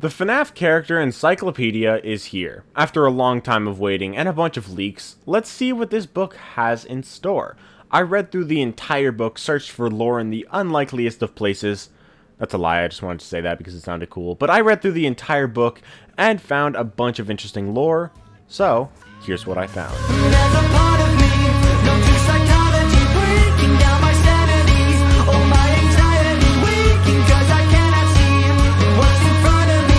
The FNAF character encyclopedia is here. After a long time of waiting and a bunch of leaks, let's see what this book has in store. I read through the entire book, searched for lore in the unlikeliest of places. That's a lie, I just wanted to say that because it sounded cool. But I read through the entire book and found a bunch of interesting lore. So, here's what I found. There's a part of me, no true psychology, breaking down my sanities, oh my anxiety, waking 'cause I cannot see what's in front of me.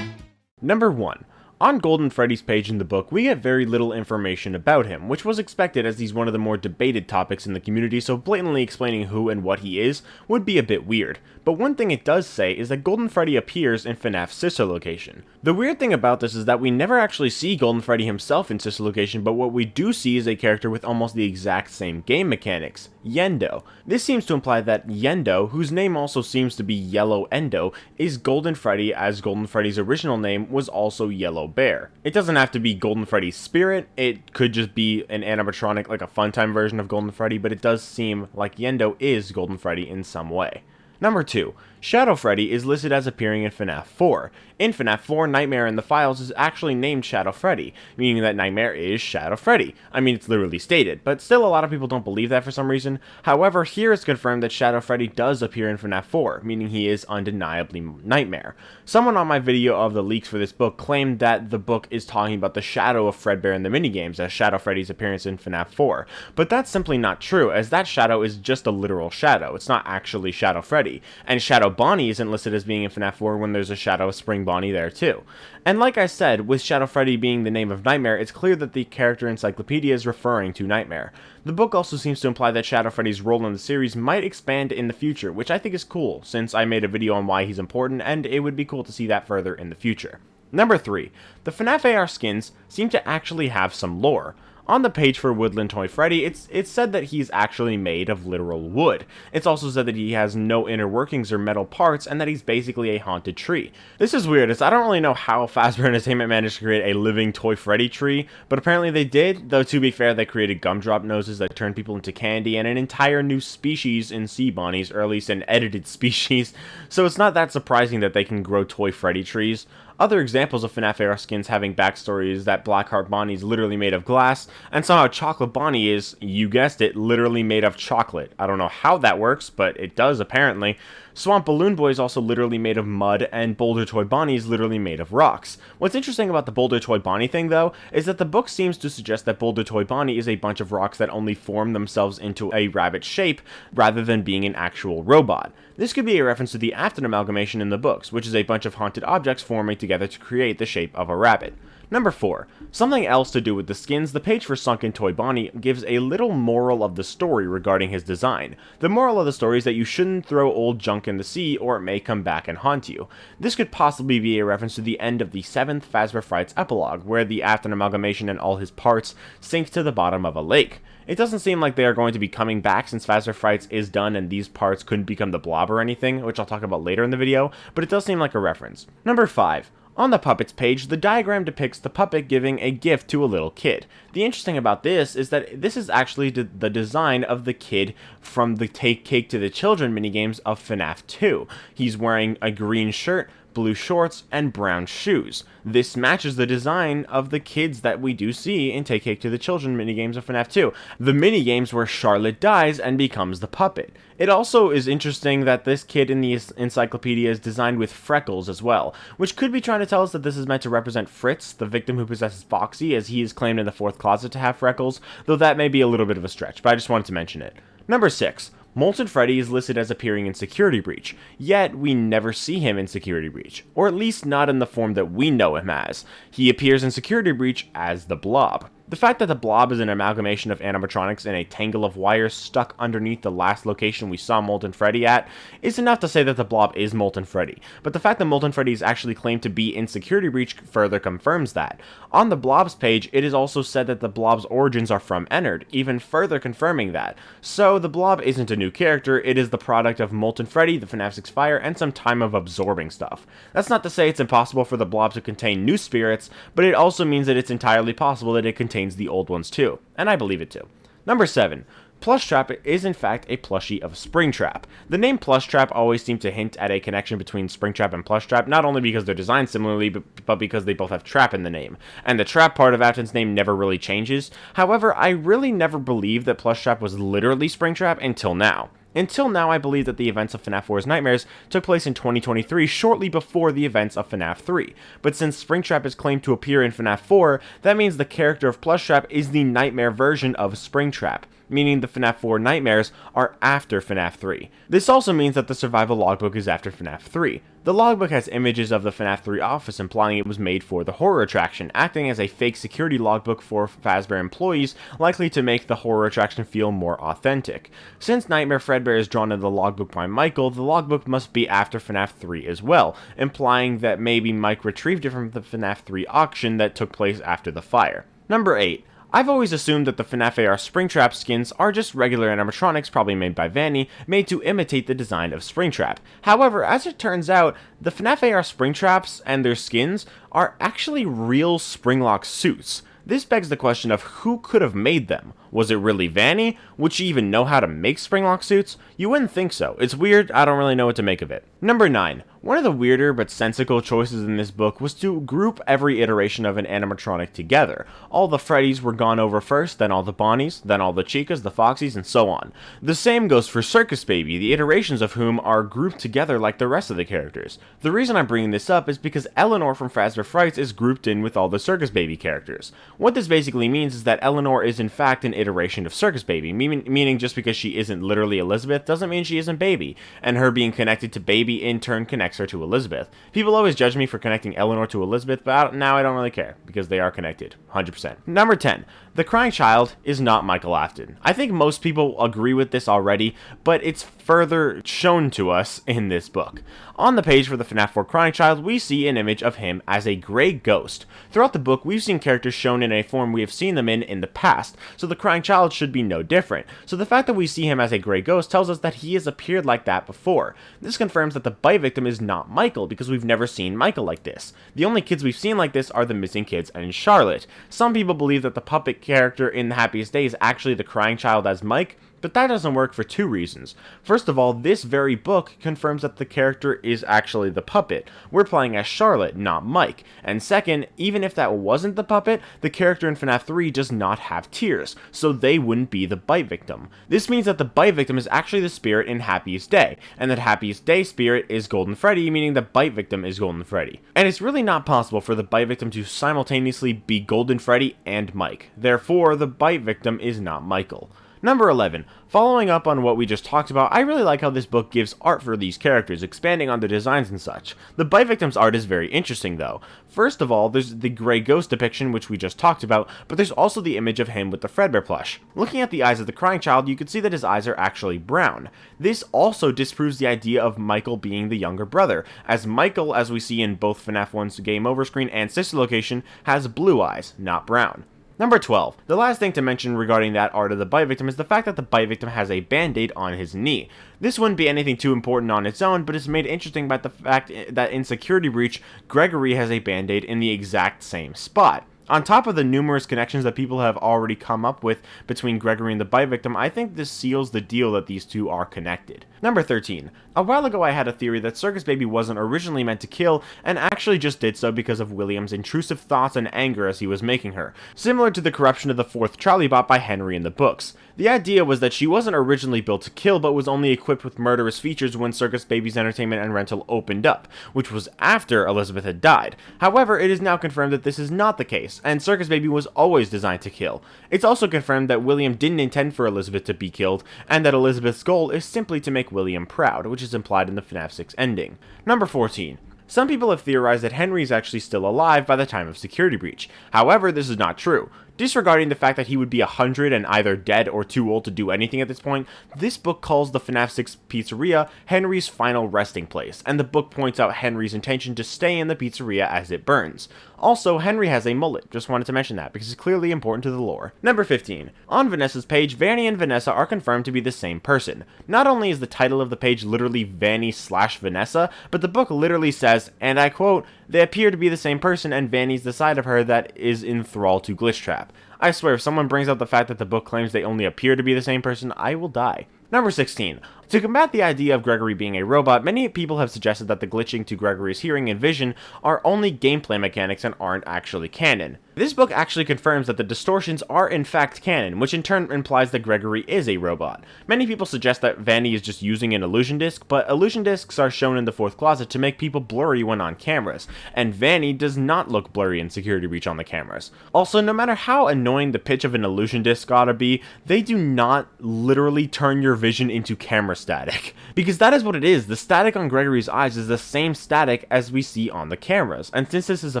Number 1. On Golden Freddy's page in the book, we get very little information about him, which was expected as he's one of the more debated topics in the community, so blatantly explaining who and what he is would be a bit weird. But one thing it does say is that Golden Freddy appears in FNAF's sister location. The weird thing about this is that we never actually see Golden Freddy himself in sister location, but what we do see is a character with almost the exact same game mechanics, Yendo. This seems to imply that Yendo, whose name also seems to be Yellow Endo, is Golden Freddy, as Golden Freddy's original name was also Yellow Bear. It doesn't have to be Golden Freddy's spirit, it could just be an animatronic, like a Funtime version of Golden Freddy, but it does seem like Yendo is Golden Freddy in some way. Number 2. Shadow Freddy is listed as appearing in FNAF 4. In FNAF 4, Nightmare in the files is actually named Shadow Freddy, meaning that Nightmare is Shadow Freddy. I mean, it's literally stated, but still a lot of people don't believe that for some reason. However, here it's confirmed that Shadow Freddy does appear in FNAF 4, meaning he is undeniably Nightmare. Someone on my video of the leaks for this book claimed that the book is talking about the shadow of Fredbear in the minigames as Shadow Freddy's appearance in FNAF 4, but that's simply not true, as that shadow is just a literal shadow. It's not actually Shadow Freddy, and Shadow Bonnie isn't listed as being in FNAF 4 when there's a Shadow of Spring Bonnie there too. And like I said, with Shadow Freddy being the name of Nightmare, it's clear that the character encyclopedia is referring to Nightmare. The book also seems to imply that Shadow Freddy's role in the series might expand in the future, which I think is cool, since I made a video on why he's important, and it would be cool to see that further in the future. Number 3. The FNAF AR skins seem to actually have some lore. On the page for Woodland Toy Freddy, it's said that he's actually made of literal wood. It's also said that he has no inner workings or metal parts, and that he's basically a haunted tree. This is weird, as I don't really know how Fazbear Entertainment managed to create a living Toy Freddy tree, but apparently they did, though to be fair, they created gumdrop noses that turn people into candy, and an entire new species in sea bonnies, or at least an edited species, so it's not that surprising that they can grow Toy Freddy trees. Other examples of FNAF AR skins having backstory is that Blackheart Bonnie is literally made of glass, and somehow Chocolate Bonnie is, you guessed it, literally made of chocolate. I don't know how that works, but it does apparently. Swamp Balloon Boy is also literally made of mud, and Boulder Toy Bonnie is literally made of rocks. What's interesting about the Boulder Toy Bonnie thing, though, is that the book seems to suggest that Boulder Toy Bonnie is a bunch of rocks that only form themselves into a rabbit shape, rather than being an actual robot. This could be a reference to the Afton amalgamation in the books, which is a bunch of haunted objects forming together to create the shape of a rabbit. Number 4. Something else to do with the skins, the page for Sunken Toy Bonnie gives a little moral of the story regarding his design. The moral of the story is that you shouldn't throw old junk in the sea or it may come back and haunt you. This could possibly be a reference to the end of the 7th Fazbear Frights epilogue, where the Afton amalgamation and all his parts sink to the bottom of a lake. It doesn't seem like they are going to be coming back since Fazbear Frights is done and these parts couldn't become the blob or anything, which I'll talk about later in the video, but it does seem like a reference. Number 5. On the puppet's page, the diagram depicts the puppet giving a gift to a little kid. The interesting about this is that this is actually the design of the kid from the Take Cake to the Children minigames of FNAF 2. He's wearing a green shirt, blue shorts, and brown shoes. This matches the design of the kids that we do see in Take Cake to the Children minigames of FNAF 2. The minigames where Charlotte dies and becomes the puppet. It also is interesting that this kid in the encyclopedia is designed with freckles as well, which could be trying to tell us that this is meant to represent Fritz, the victim who possesses Foxy, as he is claimed in the 4th closet to have freckles, though that may be a little bit of a stretch, but I just wanted to mention it. Number 6. Molten Freddy is listed as appearing in Security Breach, yet we never see him in Security Breach, or at least not in the form that we know him as. He appears in Security Breach as the Blob. The fact that the Blob is an amalgamation of animatronics and a tangle of wires stuck underneath the last location we saw Molten Freddy at is enough to say that the Blob is Molten Freddy, but the fact that Molten Freddy is actually claimed to be in Security Breach further confirms that. On the Blob's page, it is also said that the Blob's origins are from Ennard, even further confirming that. So the Blob isn't a new character, it is the product of Molten Freddy, the FNAF 6 Fire, and some time of absorbing stuff. That's not to say it's impossible for the Blob to contain new spirits, but it also means that it's entirely possible that it contains the old ones too, and I believe it too. Number 7. Plushtrap is in fact a plushie of Springtrap. The name Plushtrap always seemed to hint at a connection between Springtrap and Plushtrap, not only because they're designed similarly, but because they both have trap in the name. And the trap part of Afton's name never really changes. However, I really never believed that Plushtrap was literally Springtrap until now. Until now, I believe that the events of FNAF 4's Nightmares took place in 2023, shortly before the events of FNAF 3. But since Springtrap is claimed to appear in FNAF 4, that means the character of Plushtrap is the Nightmare version of Springtrap, meaning the FNAF 4 Nightmares are after FNAF 3. This also means that the survival logbook is after FNAF 3. The logbook has images of the FNAF 3 office, implying it was made for the horror attraction, acting as a fake security logbook for Fazbear employees, likely to make the horror attraction feel more authentic. Since Nightmare Fredbear is drawn in the logbook by Michael, the logbook must be after FNAF 3 as well, implying that maybe Mike retrieved it from the FNAF 3 auction that took place after the fire. Number 8. I've always assumed that the FNAF AR Springtrap skins are just regular animatronics, probably made by Vanny, made to imitate the design of Springtrap. However, as it turns out, the FNAF AR Springtraps and their skins are actually real Springlock suits. This begs the question of who could have made them. Was it really Vanny? Would she even know how to make Springlock suits? You wouldn't think so. It's weird, I don't really know what to make of it. Number 9. One of the weirder but sensical choices in this book was to group every iteration of an animatronic together. All the Freddys were gone over first, then all the Bonnies, then all the Chicas, the Foxies, and so on. The same goes for Circus Baby, the iterations of whom are grouped together like the rest of the characters. The reason I'm bringing this up is because Eleanor from Fazbear Frights is grouped in with all the Circus Baby characters. What this basically means is that Eleanor is in fact an iteration of Circus Baby, meaning just because she isn't literally Elizabeth doesn't mean she isn't Baby, and her being connected to Baby in turn connects her to Elizabeth. People always judge me for connecting Eleanor to Elizabeth, but now I don't really care, because they are connected, 100%. Number 10. The crying child is not Michael Afton. I think most people agree with this already, but it's further shown to us in this book. On the page for the FNAF 4 crying child, we see an image of him as a gray ghost. Throughout the book, we've seen characters shown in a form we have seen them in the past, so the crying child should be no different. So the fact that we see him as a gray ghost tells us that he has appeared like that before. This confirms that the bite victim is not Michael, because we've never seen Michael like this. The only kids we've seen like this are the missing kids and Charlotte. Some people believe that the puppet character in The Happiest Day is actually the crying child as Mike, but that doesn't work for two reasons. First of all, this very book confirms that the character is actually the puppet. We're playing as Charlotte, not Mike. And second, even if that wasn't the puppet, the character in FNAF 3 does not have tears, so they wouldn't be the bite victim. This means that the bite victim is actually the spirit in Happiest Day, and that Happiest Day spirit is Golden Freddy, meaning the bite victim is Golden Freddy. And it's really not possible for the bite victim to simultaneously be Golden Freddy and Mike. Therefore, the bite victim is not Michael. Number 11. Following up on what we just talked about, I really like how this book gives art for these characters, expanding on the designs and such. The bite victim's art is very interesting though. First of all, there's the gray ghost depiction which we just talked about, but there's also the image of him with the Fredbear plush. Looking at the eyes of the crying child, you can see that his eyes are actually brown. This also disproves the idea of Michael being the younger brother, as Michael, as we see in both FNAF 1's Game Over screen and Sister Location, has blue eyes, not brown. Number 12. The last thing to mention regarding that art of the bite victim is the fact that the bite victim has a band-aid on his knee. This wouldn't be anything too important on its own, but it's made interesting by the fact that in Security Breach, Gregory has a band-aid in the exact same spot. On top of the numerous connections that people have already come up with between Gregory and the bite victim, I think this seals the deal that these two are connected. Number 13. A while ago I had a theory that Circus Baby wasn't originally meant to kill, and actually just did so because of William's intrusive thoughts and anger as he was making her, similar to the corruption of the fourth Charlie bot by Henry in the books. The idea was that she wasn't originally built to kill, but was only equipped with murderous features when Circus Baby's entertainment and rental opened up, which was after Elizabeth had died. However, it is now confirmed that this is not the case, and Circus Baby was always designed to kill. It's also confirmed that William didn't intend for Elizabeth to be killed, and that Elizabeth's goal is simply to make William proud, which is implied in the FNAF 6 ending. Number 14. Some people have theorized that Henry is actually still alive by the time of Security Breach. However, this is not true. Disregarding the fact that he would be 100 and either dead or too old to do anything at this point, this book calls the FNAF 6 pizzeria Henry's final resting place, and the book points out Henry's intention to stay in the pizzeria as it burns. Also, Henry has a mullet, just wanted to mention that because it's clearly important to the lore. Number 15. On Vanessa's page, Vanny and Vanessa are confirmed to be the same person. Not only is the title of the page literally Vanny/Vanessa, but the book literally says, and I quote, "They appear to be the same person and Vanny's the side of her that is in thrall to Glitchtrap." I swear, if someone brings up the fact that the book claims they only appear to be the same person, I will die. Number 16. To combat the idea of Gregory being a robot, many people have suggested that the glitching to Gregory's hearing and vision are only gameplay mechanics and aren't actually canon. This book actually confirms that the distortions are in fact canon, which in turn implies that Gregory is a robot. Many people suggest that Vanny is just using an illusion disc, but illusion discs are shown in the fourth closet to make people blurry when on cameras, and Vanny does not look blurry in security breach on the cameras. Also, no matter how annoying the pitch of an illusion disc gotta be, they do not literally turn your vision into camera static. Because that is what it is. The static on Gregory's eyes is the same static as we see on the cameras. And since this is a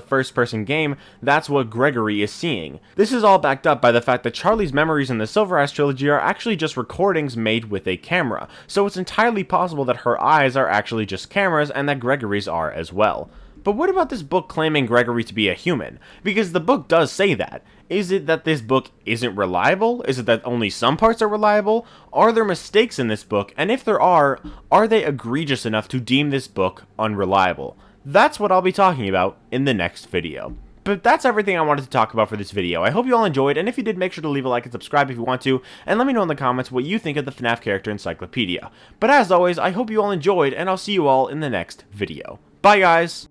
first-person game, that's what Gregory is seeing. This is all backed up by the fact that Charlie's memories in the Silver Eyes trilogy are actually just recordings made with a camera. So it's entirely possible that her eyes are actually just cameras and that Gregory's are as well. But what about this book claiming Gregory to be a human? Because the book does say that. Is it that this book isn't reliable? Is it that only some parts are reliable? Are there mistakes in this book? And if there are they egregious enough to deem this book unreliable? That's what I'll be talking about in the next video. But that's everything I wanted to talk about for this video. I hope you all enjoyed, and if you did, make sure to leave a like and subscribe if you want to, and let me know in the comments what you think of the FNAF character encyclopedia. But as always, I hope you all enjoyed, and I'll see you all in the next video. Bye guys!